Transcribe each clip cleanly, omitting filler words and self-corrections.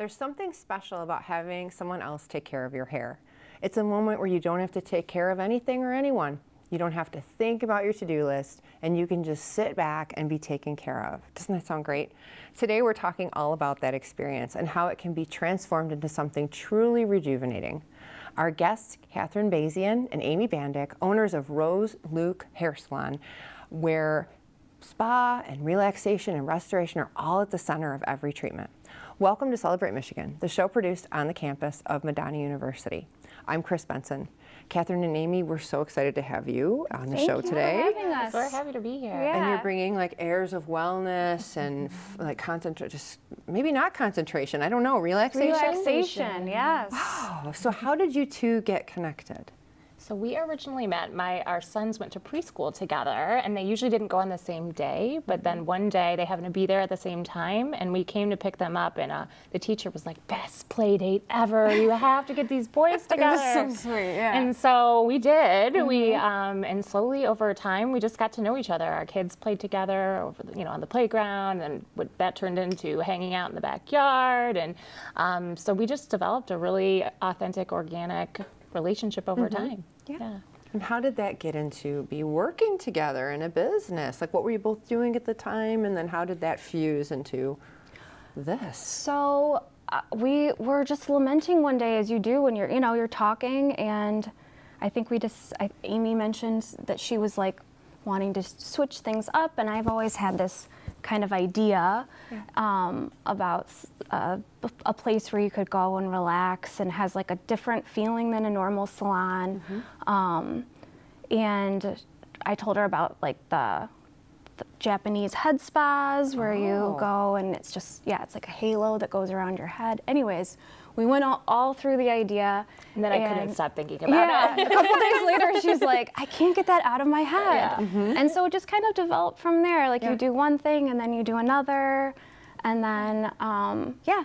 There's something special about having someone else take care of your hair. It's a moment where you don't have to take care of anything or anyone. You don't have to think about your to-do list, and you can just sit back and be taken care of. Doesn't that sound great? Today we're talking all about that experience and how it can be transformed into something truly rejuvenating. Our guests, Catherine Bazian and Amy Bandyk, owners of Rose Luke Hair Salon, where spa and relaxation and restoration are all at the center of every treatment. Welcome to Celebrate Michigan, the show produced on the campus of Madonna University. I'm Chris Benson. Catherine and Amy, we're so excited to have you on the show today. Thank you for having us. We're happy to be here. Yeah. And you're bringing like airs of wellness and like just maybe not concentration, I don't know, relaxation? Relaxation, yes. Oh, so how did you two get connected? So we originally met, our sons went to preschool together, and they usually didn't go on the same day, but then one day they happened to be there at the same time, and we came to pick them up, and the teacher was like, best play date ever, you have to get these boys together. That's so sweet, yeah. And so we did, and slowly over time, we just got to know each other. Our kids played together over on the playground, and that turned into hanging out in the backyard, and so we just developed a really authentic, organic relationship over time. Yeah. And how did that get into be working together in a business? Like what were you both doing at the time, and then how did that fuse into this? So we were just lamenting one day, as you do when you're talking, and I think Amy mentioned that she was like wanting to switch things up, and I've always had this kind of idea about a place where you could go and relax and has like a different feeling than a normal salon. And I told her about like the Japanese head spas where you go and it's just, it's like a halo that goes around your head. Anyways, we went all through the idea. And then I couldn't stop thinking about it. A couple days later, she's like, I can't get that out of my head. And so it just kind of developed from there. Like you do one thing and then you do another. And then,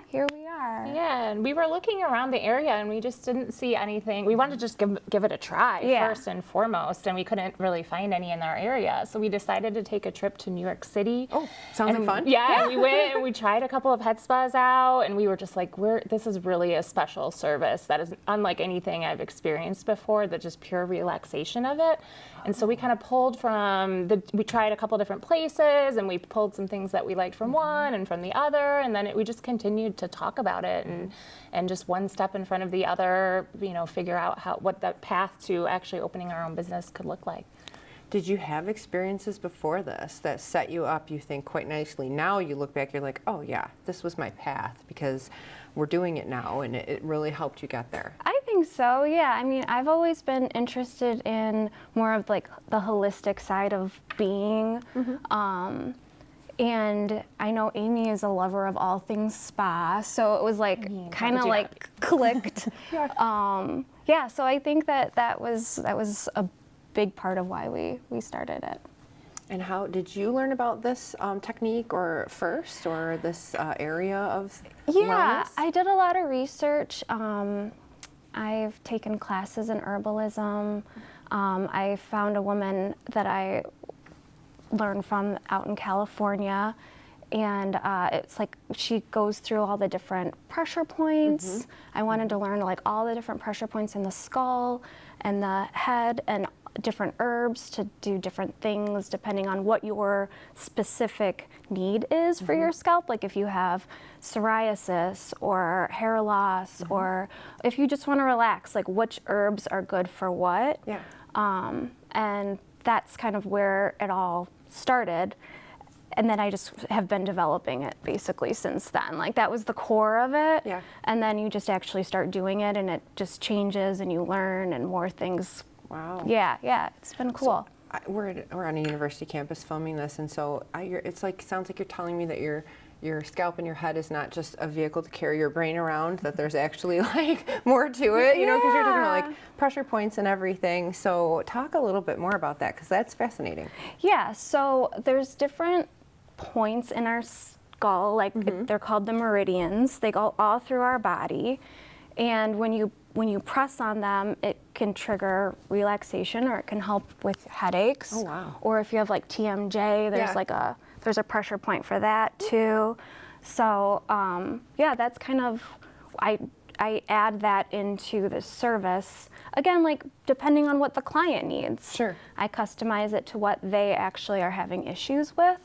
here we are. Yeah, and we were looking around the area and we just didn't see anything. We wanted to just give it a try first and foremost, and we couldn't really find any in our area. So we decided to take a trip to New York City. Oh, sounds like fun. Yeah, and we went and we tried a couple of head spas out, and we were just like, this is really a special service that is unlike anything I've experienced before, the just pure relaxation of it. And so we kind of pulled we tried a couple different places, and we pulled some things that we liked from one and from the other, and then we just continued to talk about it and just one step in front of the other, figure out what that path to actually opening our own business could look like. Did you have experiences before this that set you up, you think, quite nicely? Now you look back, you're like, oh yeah, this was my path because we're doing it now, and it really helped you get there. I think so, yeah. I mean, I've always been interested in more of like the holistic side of being. And I know Amy is a lover of all things spa, so it was like kind of like clicked. So I think that was a big part of why we started it. And how did you learn about this technique or this area of wellness? I did a lot of research. I've taken classes in herbalism. I found a woman that I learned from out in California, and it's like she goes through all the different pressure points. I wanted to learn like all the different pressure points in the skull and the head, and different herbs to do different things depending on what your specific need is for your scalp. Like if you have psoriasis or hair loss, or if you just want to relax, like which herbs are good for what. And that's kind of where it all started. And then I just have been developing it basically since then. Like that was the core of it. And then you just actually start doing it, and it just changes, and you learn, and more things. Wow. Yeah, it's been cool. So, we're on a university campus filming this, and so sounds like you're telling me that your scalp and your head is not just a vehicle to carry your brain around, that there's actually like more to it, because you're talking about like pressure points and everything. So talk a little bit more about that, because that's fascinating. Yeah, so there's different points in our skull, like they're called the meridians. They go all through our body, and when you press on them, it can trigger relaxation, or it can help with headaches. Oh, wow. Or if you have like TMJ, there's there's a pressure point for that too. So yeah, that's kind of, I add that into the service. Again, like depending on what the client needs. Sure. I customize it to what they actually are having issues with.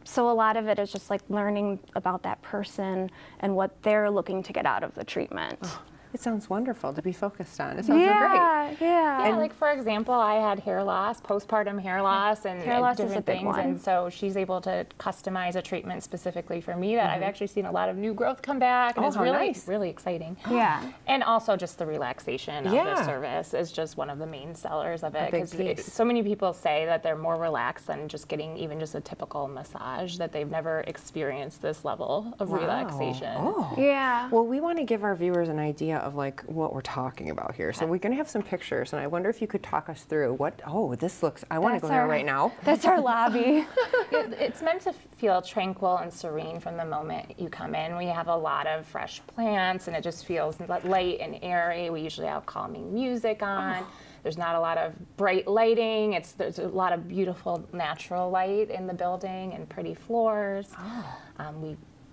So a lot of it is just like learning about that person and what they're looking to get out of the treatment. Oh, it sounds wonderful to be focused on. It sounds great. Yeah. Yeah, like for example, I had hair loss, postpartum hair loss, and Hair loss is a different big things, one. and so she's able to customize a treatment specifically for me that I've actually seen a lot of new growth come back, and Oh, it's how really, nice. really exciting. Yeah. And also just the relaxation of Yeah. the service is just one of the main sellers of it, big because piece. so many people say that they're more relaxed than just getting even just a typical massage, that they've never experienced this level of relaxation. Oh. Yeah. Well, we want to give our viewers an idea of like what we're talking about here. So we're going to have some pictures, and I wonder if you could talk us through what. Oh, this looks. I want to go there right now. That's our lobby. It's meant to feel tranquil and serene from the moment you come in. We have a lot of fresh plants, and it just feels light and airy. We usually have calming music on. There's not a lot of bright lighting. There's a lot of beautiful natural light in the building and pretty floors.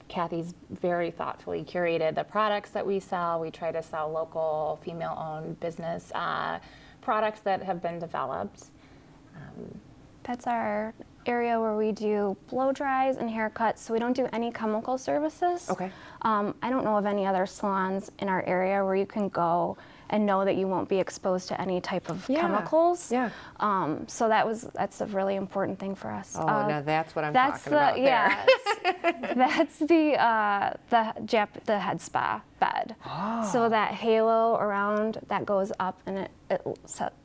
Kathy's very thoughtfully curated the products that we sell. We try to sell local, female-owned business products that have been developed. That's our area where we do blow dries and haircuts, so we don't do any chemical services. Okay. I don't know of any other salons in our area where you can go and know that you won't be exposed to any type of chemicals. Yeah. So that's a really important thing for us. Oh, now that's what I'm That's talking about yeah. That's the head spa bed. So that halo around that goes up and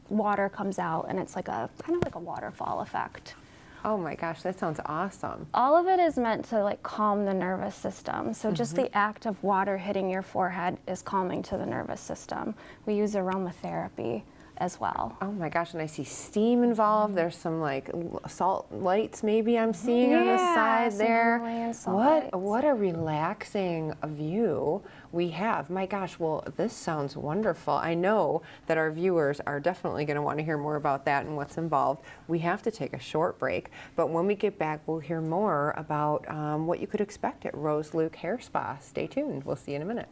water comes out, and it's like kind of like a waterfall effect. Oh my gosh, that sounds awesome. All of it is meant to like calm the nervous system. So just the act of water hitting your forehead is calming to the nervous system. We use aromatherapy as well. Oh my gosh, and I see steam involved. There's some like salt lights maybe I'm seeing on the side some there. Himalayan salt lights. What a relaxing view we have. My gosh, well, this sounds wonderful. I know that our viewers are definitely going to want to hear more about that and what's involved. We have to take a short break, but when we get back, we'll hear more about what you could expect at Rose Luke Hair Spa. Stay tuned. We'll see you in a minute.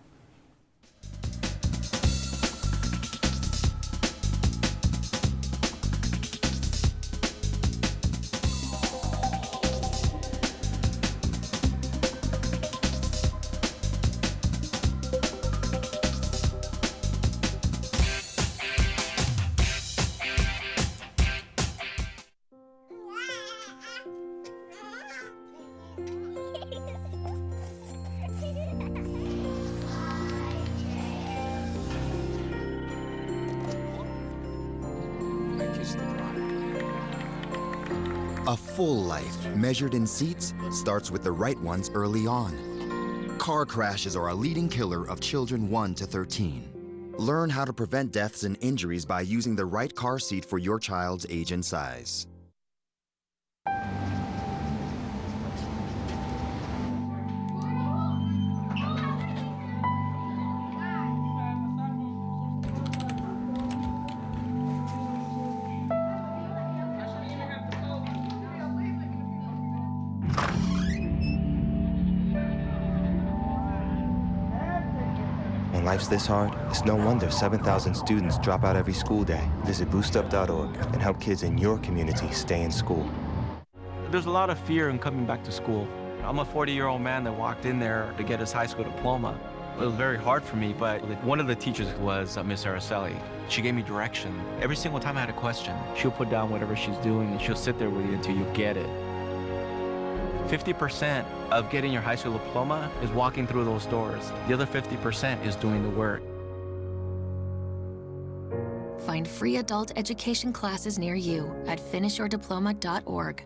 A full life, measured in seats, starts with the right ones early on. Car crashes are a leading killer of children 1 to 13. Learn how to prevent deaths and injuries by using the right car seat for your child's age and size. When life's this hard, it's no wonder 7,000 students drop out every school day. Visit boostup.org and help kids in your community stay in school. There's a lot of fear in coming back to school. I'm a 40-year-old man that walked in there to get his high school diploma. It was very hard for me, but one of the teachers was Miss Araceli. She gave me direction. Every single time I had a question, she'll put down whatever she's doing and she'll sit there with you until you get it. 50% of getting your high school diploma is walking through those doors. The other 50% is doing the work. Find free adult education classes near you at finishyourdiploma.org.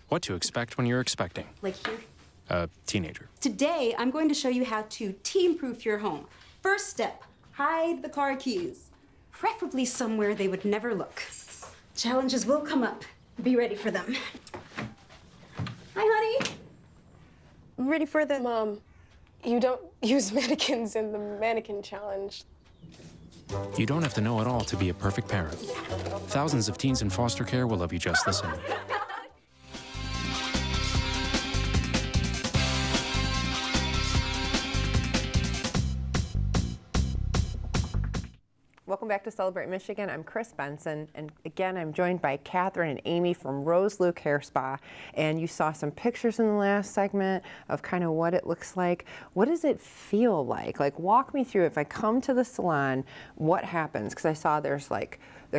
What to expect when you're expecting Like here. a teenager. Today, I'm going to show you how to teen-proof your home. First step, hide the car keys, preferably somewhere they would never look. Challenges will come up. Be ready for them. Hi, honey. I'm ready for the... Mom, you don't use mannequins in the mannequin challenge. You don't have to know it all to be a perfect parent. Thousands of teens in foster care will love you just the same. Welcome back to Celebrate Michigan. I'm Chris Benson, and again, I'm joined by Catherine and Amy from Rose Luke Hair Spa. And you saw some pictures in the last segment of kind of what it looks like. What does it feel like? Like, walk me through. If I come to the salon, what happens? Because I saw there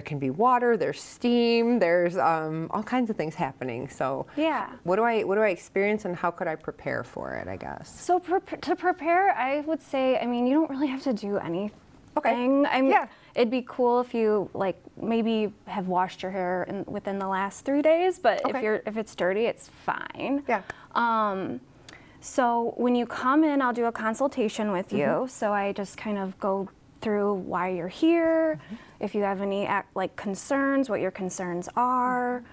can be water, there's steam, there's all kinds of things happening. So Yeah. what do I experience, and how could I prepare for it, I guess? So to prepare, I would say, I mean, you don't really have to do anything. Okay. I mean, Yeah. it'd be cool if you like maybe have washed your hair within the last 3 days, but Okay. if it's dirty, it's fine. Yeah. So when you come in, I'll do a consultation with you. So I just kind of go through why you're here, if you have any like concerns, what your concerns are.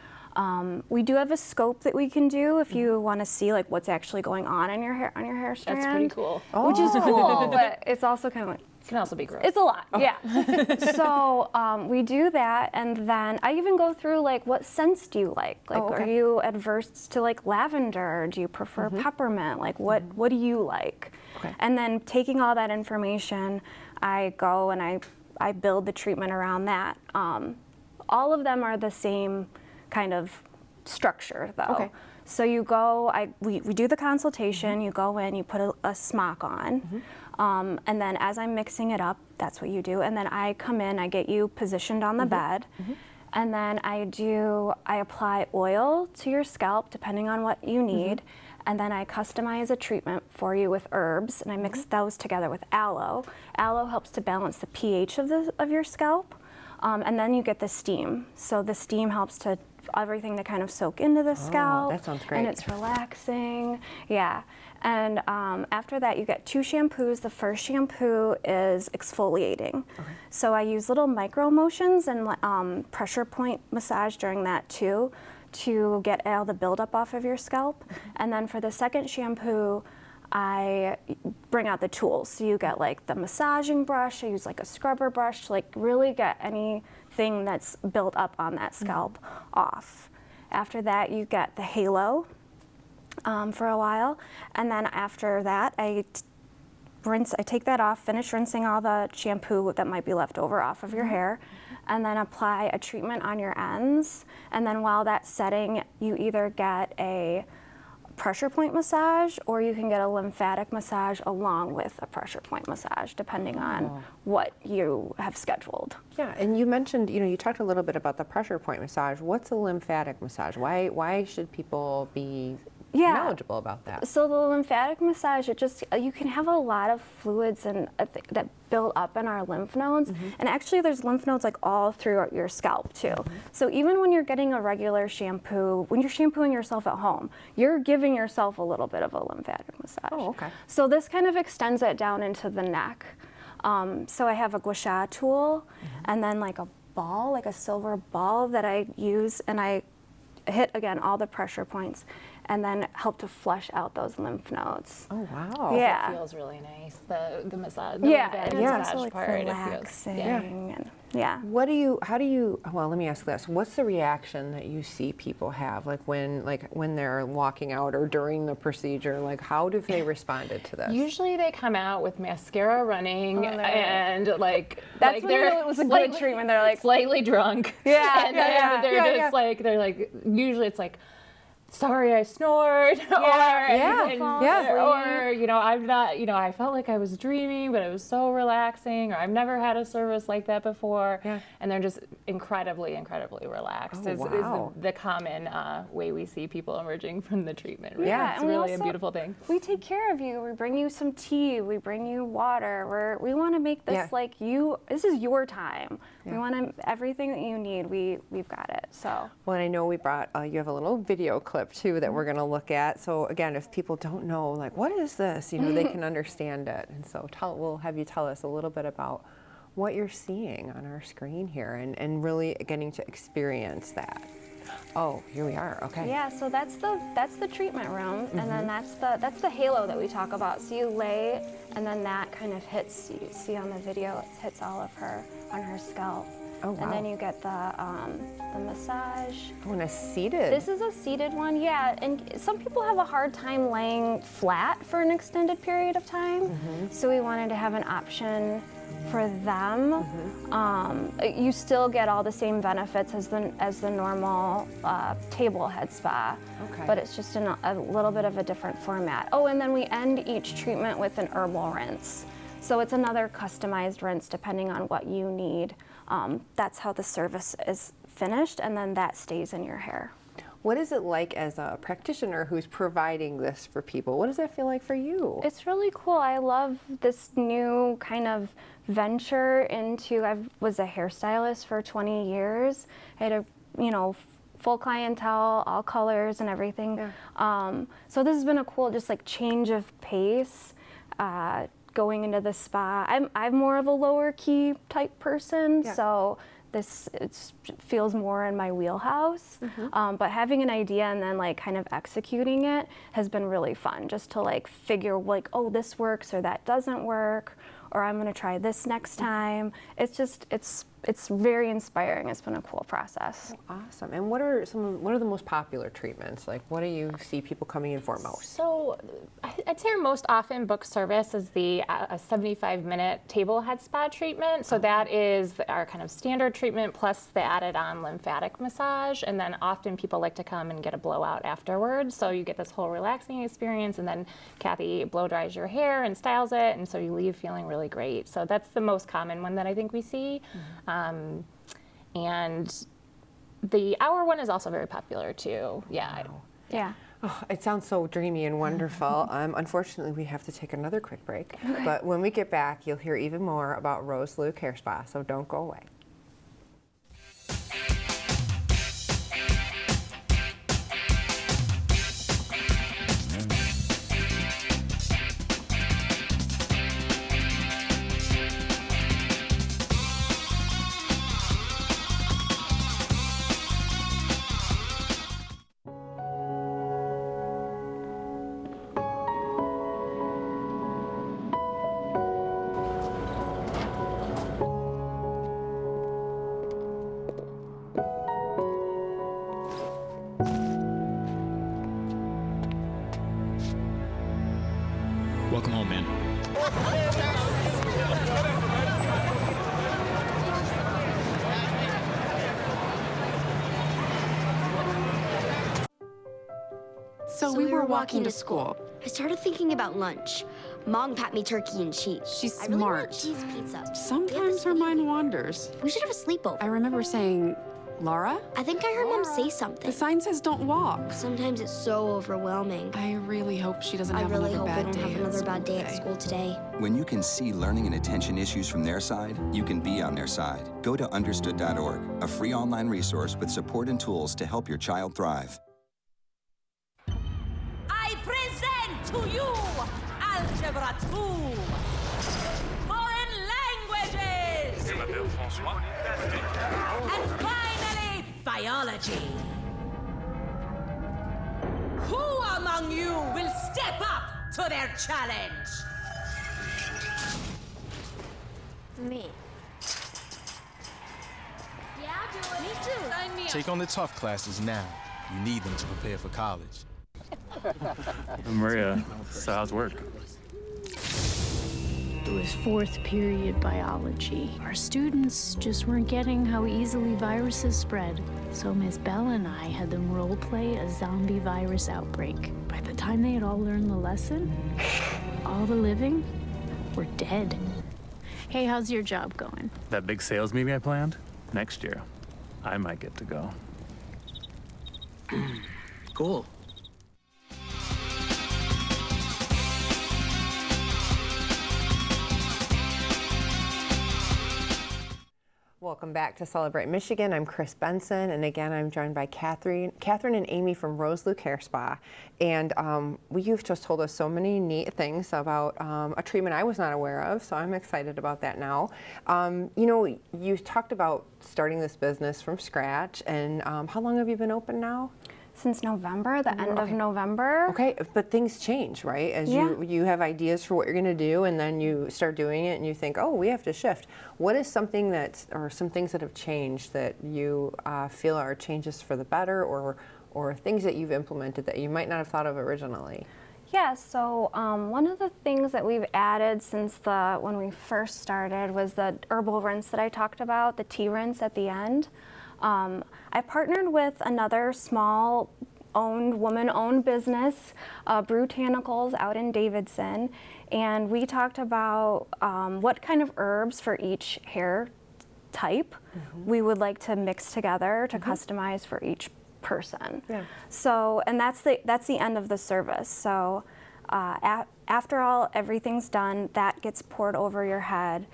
We do have a scope that we can do if you want to see like what's actually going on in your hair strand. That's pretty cool. Which is cool, but it's also kind of like, It can also be gross. it's a lot, yeah. So we do that, and then I even go through like, what scents do you like? Like, are you adverse to like lavender? Do you prefer peppermint? Like, what do you like? Okay. And then taking all that information, I go and I build the treatment around that. All of them are the same kind of structure, though. Okay. So you go, we do the consultation, you go in, you put a smock on, and then as I'm mixing it up, that's what you do. And then I come in, I get you positioned on the bed, and then I apply oil to your scalp, depending on what you need, and then I customize a treatment for you with herbs, and I mix those together with aloe. Aloe helps to balance the pH of your scalp, and then you get the steam. So the steam helps to everything to kind of soak into the scalp. That sounds great. And it's relaxing. Yeah. And after that, you get 2 shampoos. The first shampoo is exfoliating. So I use little micro motions and pressure point massage during that too, to get all the buildup off of your scalp. And then for the second shampoo, I bring out the tools. So you get like the massaging brush. I use like a scrubber brush to like really get anything that's built up on that scalp off. After that, you get the halo for a while. And then after that, I take that off, finish rinsing all the shampoo that might be left over off of your hair, and then apply a treatment on your ends. And then while that's setting, you either get a pressure point massage, or you can get a lymphatic massage along with a pressure point massage, depending on what you have scheduled. Yeah, and you mentioned, you talked a little bit about the pressure point massage. What's a lymphatic massage? Why should people be knowledgeable about that? So the lymphatic massage, you can have a lot of fluids and that build up in our lymph nodes, and actually there's lymph nodes like all throughout your scalp too. So even when you're getting a regular shampoo, when you're shampooing yourself at home, you're giving yourself a little bit of a lymphatic massage. Oh, okay. So this kind of extends it down into the neck. So I have a gua sha tool, and then like a ball, like a silver ball that I use, and I hit again all the pressure points, and then help to flush out those lymph nodes. Oh, wow. Yeah. It feels really nice. The massage. Yeah, and and the it's massage also like part. relaxing. And Well, let me ask this. What's the reaction that you see people have, like when they're walking out or during the procedure? Like, how do they responded to this? Usually they come out with mascara running and like That's like when you know it was a good treatment. They're like slightly drunk. Yeah, and they're just like usually it's like, sorry I snored, or I'm not, I felt like I was dreaming, but it was so relaxing, or I've never had a service like that before, and they're just incredibly relaxed. Is the common way we see people emerging from the treatment. Right? Yeah, it's and really a beautiful thing. We take care of you. We bring you some tea. We bring you water. We want to make this like you. This is your time. We want everything that you need. We've got it. So. Well, and I know we brought you have a little video clip too that we're going to look at. So again, if people don't know, like, what is this? They can understand it. And so we'll have you tell us a little bit about what you're seeing on our screen here, and really getting to experience that. Oh, here we are. Okay. Yeah, so that's the treatment room, and then that's the halo that we talk about. So you lay, and then that kind of hits. You see on the video, it hits all of her on her scalp, Oh, wow. And then you get the massage. Oh, and a seated. This is a seated one, yeah. And some people have a hard time laying flat for an extended period of time. So we wanted to have an option for them. You still get all the same benefits as the normal table head spa, but it's just in a little bit of a different format. Oh, and then we end each treatment with an herbal rinse. So it's another customized rinse depending on what you need. That's how the service is finished, and then that stays in your hair. What is it like as a practitioner who's providing this for people? What does that feel like for you? It's really cool. I love this new kind of venture into, I was a hairstylist for 20 years. I had a, full clientele, all colors and everything. Yeah. So this has been a cool just like change of pace. Going into the spa. I'm more of a lower key type person, so it feels more in my wheelhouse. But having an idea and then like kind of executing it has been really fun, just to like figure like, oh, this works or that doesn't work, or I'm gonna try this next time. It's very inspiring. It's been a cool process. Oh, awesome. And what are the most popular treatments? Like, what do you see people coming in for most? So I'd say our most often booked service is a 75-minute table head spa treatment. So that is our kind of standard treatment plus the added on lymphatic massage. And then often people like to come and get a blowout afterwards. So you get this whole relaxing experience, and then Kathy blow dries your hair and styles it, and so you leave feeling really great. So that's the most common one that I think we see. And the hour one is also very popular too. Yeah. Wow. Yeah. Oh, it sounds so dreamy and wonderful. Unfortunately, we have to take another quick break. But when we get back, you'll hear even more about Rose Luke Hair Spa, so don't go away. Welcome home, man. So we were walking to school. I started thinking about lunch. Mom packed me turkey and cheese. She's I really want smart. cheese pizza. Sometimes her mind wanders. We should have a sleepover. I remember saying, Laura? I think I heard Mom say something. The sign says don't walk. Sometimes it's so overwhelming. I really hope she doesn't I have really another hope we bad don't day have at another school bad day at today. school today. When you can see learning and attention issues from their side, you can be on their side. Go to understood.org, a free online resource with support and tools to help your child thrive. I present to you Algebra 2, Foreign Languages, and finally, Biology. Who among you will step up to their challenge? Me. Yeah, I'll do it. Me too. Sign me up. Take on the tough classes now. You need them to prepare for college. Maria, so how's work? It was fourth period biology. Our students just weren't getting how easily viruses spread. So Miss Bella and I had them role play a zombie virus outbreak. By the time they had all learned the lesson, all the living were dead. Hey, how's your job going? That big sales meeting I planned? Next year, I might get to go. Cool. Welcome back to Celebrate Michigan. I'm Chris Benson, and again, I'm joined by Catherine and Amy from Rose Luke Hair Spa. And you've just told us so many neat things about a treatment I was not aware of, so I'm excited about that now. You talked about starting this business from scratch, and how long have you been open now? since November, the end of November. Okay, but things change, right? As you have ideas for what you're going to do, and then you start doing it, and you think, oh, we have to shift. What is something or some things that have changed that you feel are changes for the better, or things that you've implemented that you might not have thought of originally? Yeah, so one of the things that we've added since when we first started was the herbal rinse that I talked about, the tea rinse at the end. I partnered with another small woman-owned business, Botanicals out in Davidson, and we talked about what kind of herbs for each hair type we would like to mix together to customize for each person. Yeah. So, and that's the end of the service. So, after everything's done, that gets poured over your head,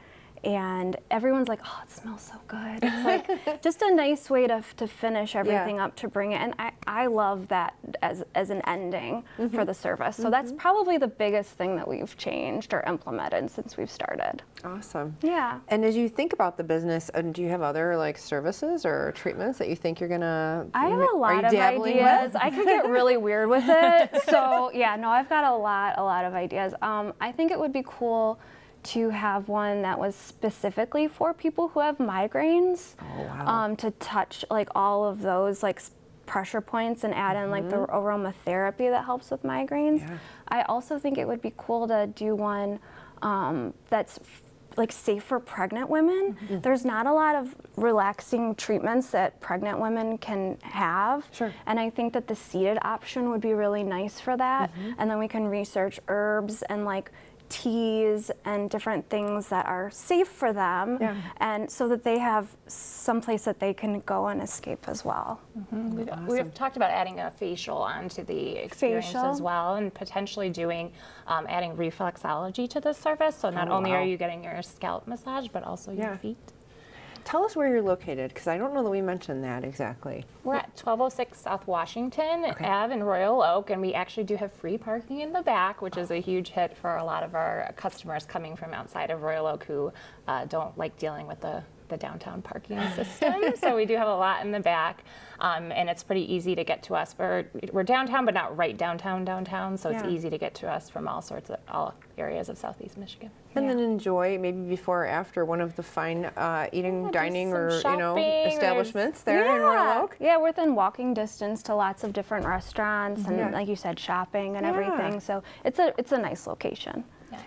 and everyone's like, "Oh, it smells so good." It's like just a nice way to finish everything up, to bring it. And I love that as an ending for the service. So that's probably the biggest thing that we've changed or implemented since we've started. Awesome. Yeah. And as you think about the business, do you have other like services or treatments that you think you're gonna? I have a lot of ideas. I could get really weird with it. So yeah, no, I've got a lot of ideas. I think it would be cool to have one that was specifically for people who have migraines. Oh, wow. To touch like all of those like pressure points and add in like the aromatherapy that helps with migraines. Yeah. I also think it would be cool to do one that's like safe for pregnant women. There's not a lot of relaxing treatments that pregnant women can have. Sure. And I think that the seated option would be really nice for that. And then we can research herbs and like teas and different things that are safe for them, and so that they have some place that they can go and escape as well. We've talked about adding a facial onto the experience as well, and potentially doing adding reflexology to the service. So not only are you getting your scalp massage, but also your feet. Tell us where you're located, because I don't know that we mentioned that exactly. We're at 1206 South Washington Ave in Royal Oak, and we actually do have free parking in the back, which is a huge hit for a lot of our customers coming from outside of Royal Oak who don't like dealing with the downtown parking system. So we do have a lot in the back, and it's pretty easy to get to us. We're downtown, but not right downtown, so it's easy to get to us from all areas of Southeast Michigan. And then enjoy, maybe before or after, one of the fine dining or establishments there in Royal Oak. Yeah, within walking distance to lots of different restaurants and, like you said, shopping and everything. So it's a nice location.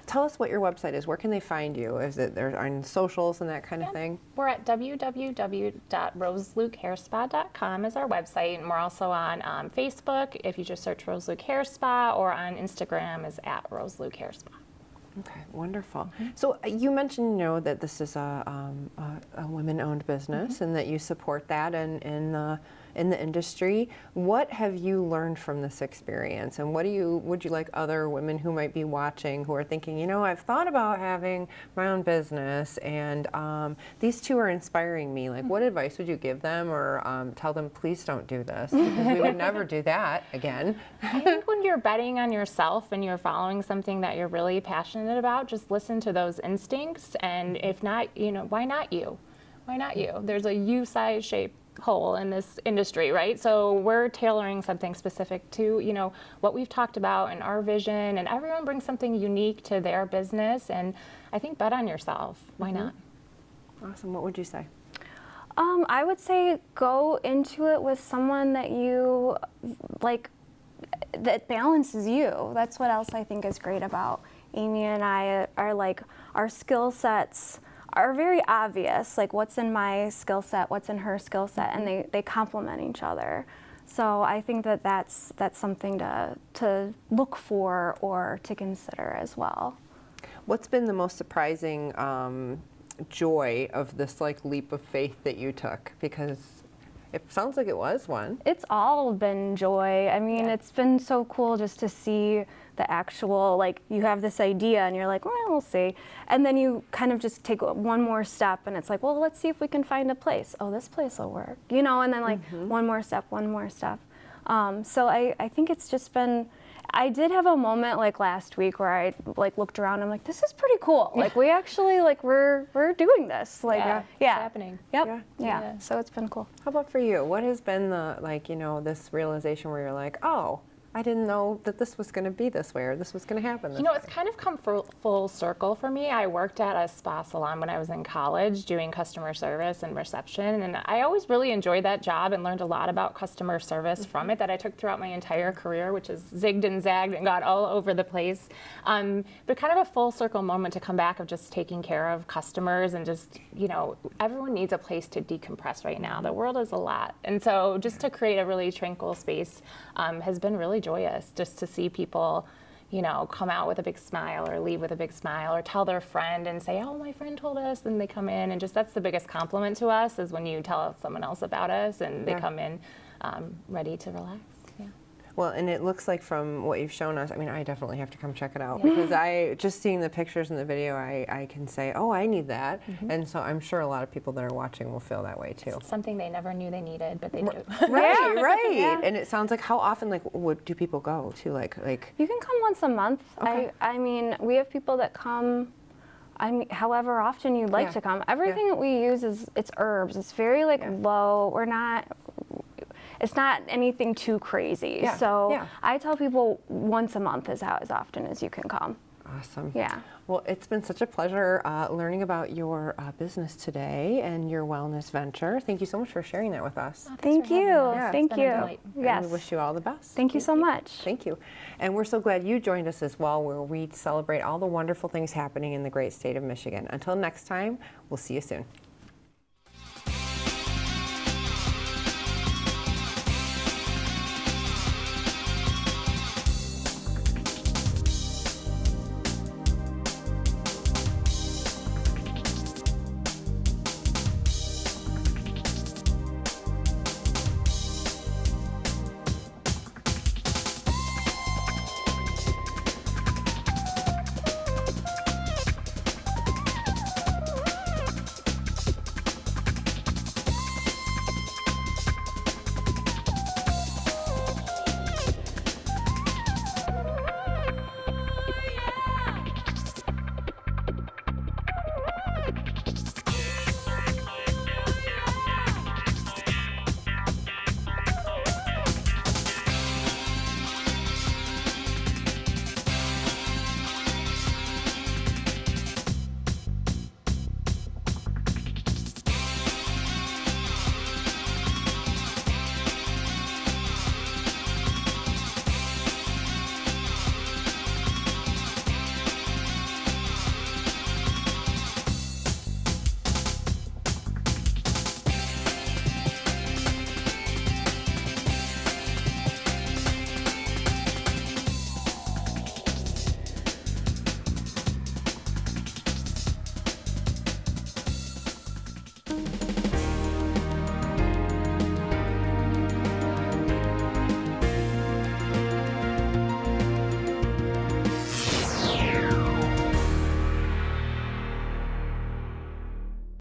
Tell us what your website is. Where can they find you? Is it there on socials and that kind of thing? We're at www.roselukehairspa.com is our website, and we're also on Facebook if you just search Rose Luke Hair Spa, or on Instagram is at Rose Luke Hair Spa. Okay, wonderful. So you mentioned, that this is a women-owned business and that you support that in the industry. What have you learned from this experience, and would you like other women who might be watching who are thinking, I've thought about having my own business, and these two are inspiring me. Like, what advice would you give them, or tell them, please don't do this, because we would never do that again? I think when you're betting on yourself and you're following something that you're really passionate about, just listen to those instincts, and if not, why not you? Why not you? There's a U-size shape hole in this industry, right? So we're tailoring something specific to, what we've talked about and our vision, and everyone brings something unique to their business, and I think bet on yourself. Why not? Awesome. What would you say? I would say go into it with someone that you like, that balances you. That's what else I think is great about Amy and I are like, our skill sets are very obvious, like what's in my skill set, what's in her skill set, and they complement each other. So I think that's something to look for or to consider as well. What's been the most surprising joy of this leap of faith that you took? Because it sounds like it was one. It's all been joy. I mean, it's been so cool just to see the actual, you have this idea and you're like, well, we'll see. And then you kind of just take one more step and it's like, well, let's see if we can find a place. Oh, this place will work, and then one more step. So I think it's just been, I did have a moment like last week where I like looked around. I'm like, this is pretty cool. Like we actually like we're doing this. Like yeah, yeah. it's happening. Yep. Yeah. So it's been cool. How about for you? What has been the like this realization where you're like, oh, I didn't know that this was going to be this way or this was going to happen this way? It's kind of come full circle for me. I worked at a spa salon when I was in college doing customer service and reception, and I always really enjoyed that job and learned a lot about customer service from it that I took throughout my entire career, which has zigged and zagged and got all over the place. But kind of a full circle moment to come back of just taking care of customers and just, everyone needs a place to decompress right now. The world is a lot. And so just to create a really tranquil space has been really joyous, just to see people come out with a big smile or leave with a big smile or tell their friend and say, oh, my friend told us, and they come in, and just that's the biggest compliment to us is when you tell someone else about us and they come in ready to relax. Well, and it looks like from what you've shown us, I mean, I definitely have to come check it out because I, just seeing the pictures in the video, I can say, oh, I need that. And so I'm sure a lot of people that are watching will feel that way too. It's something they never knew they needed, but they do. Right. Yeah. And it sounds like, how often, like, do people go to, like? You can come once a month. Okay. I mean, we have people that come, however often you'd like to come. Everything that we use it's herbs. It's very low. It's not anything too crazy. So I tell people once a month is as often as you can come. Awesome. Yeah. Well, it's been such a pleasure learning about your business today and your wellness venture. Thank you so much for sharing that with us. Thank you. Yeah, Thank you. Yes. And we wish you all the best. Thank you so much. Thank you. And we're so glad you joined us as well, where we celebrate all the wonderful things happening in the great state of Michigan. Until next time, we'll see you soon.